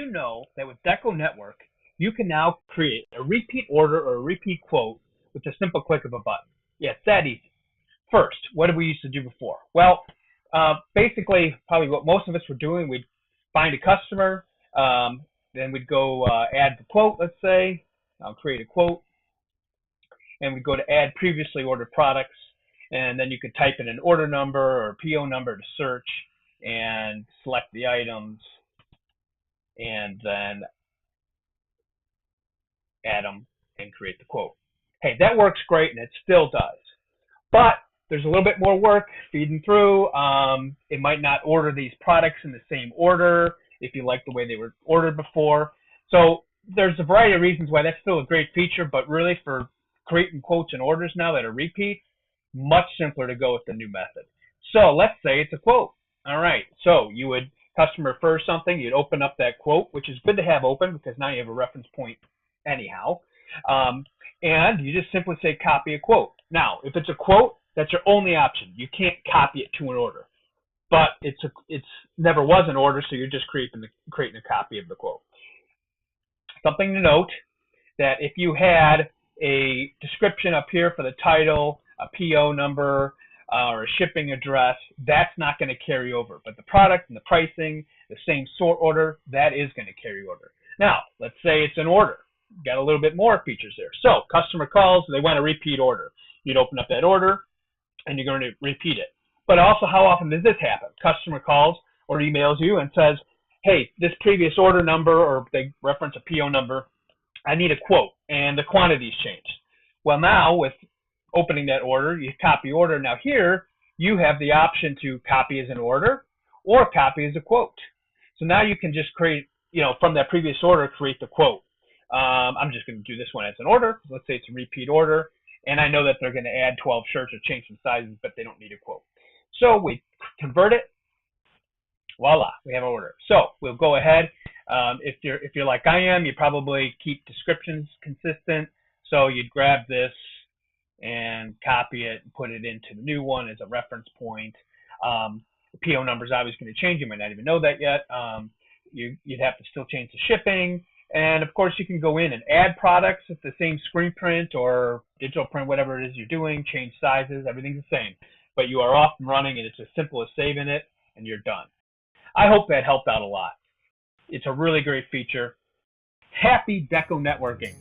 you know that with DecoNetwork, you can now create a repeat order or a repeat quote with a simple click of a button? Yeah, it's that easy. First, what did we used to do before? Well, basically, probably what most of us were doing, we'd find a customer, then we'd go add the quote, let's say. I'll create a quote, and we'd go to add previously ordered products, and then you could type in an order number or a PO number to search and select the items, and then add them and create the quote. Hey, that works great, and it still does. But there's a little bit more work feeding through. It might not order these products in the same order if you like the way they were ordered before. So there's a variety of reasons why that's still a great feature, but really for creating quotes and orders now that are repeat, much simpler to go with the new method. So let's say it's a quote. All right, so you would customer refers something, you'd open up that quote, which is good to have open because now you have a reference point anyhow. And you just simply say copy a quote. Now, if it's a quote, that's your only option. You can't copy it to an order. But it's never was an order, so you're just creating a copy of the quote. Something to note, that if you had a description up here for the title, a PO number, or a shipping address, that's not going to carry over. But the product and the pricing, the same sort order, that is going to carry over. Now, let's say it's an order. Got a little bit more features there. So, customer calls, they want a repeat order. You'd open up that order, and you're going to repeat it. But also, how often does this happen? Customer calls or emails you and says, hey, this previous order number, or they reference a PO number, I need a quote, and the quantity's changed. Well, now, with opening that order, you copy order. Now here, you have the option to copy as an order or copy as a quote. So now you can just create, from that previous order, create the quote. I'm just going to do this one as an order. Let's say it's a repeat order, and I know that they're going to add 12 shirts or change some sizes, but they don't need a quote. So we convert it. Voila, we have an order. So we'll go ahead. If you're like I am, you probably keep descriptions consistent. So you'd grab this and copy it and put it into the new one as a reference point. The PO number is obviously going to change. You might not even know that yet. You'd have to still change the shipping. And of course, you can go in and add products with the same screen print or digital print, whatever it is you're doing, change sizes, everything's the same. But you are off and running, and it's as simple as saving it, and you're done. I hope that helped out a lot. It's a really great feature. Happy Deco networking.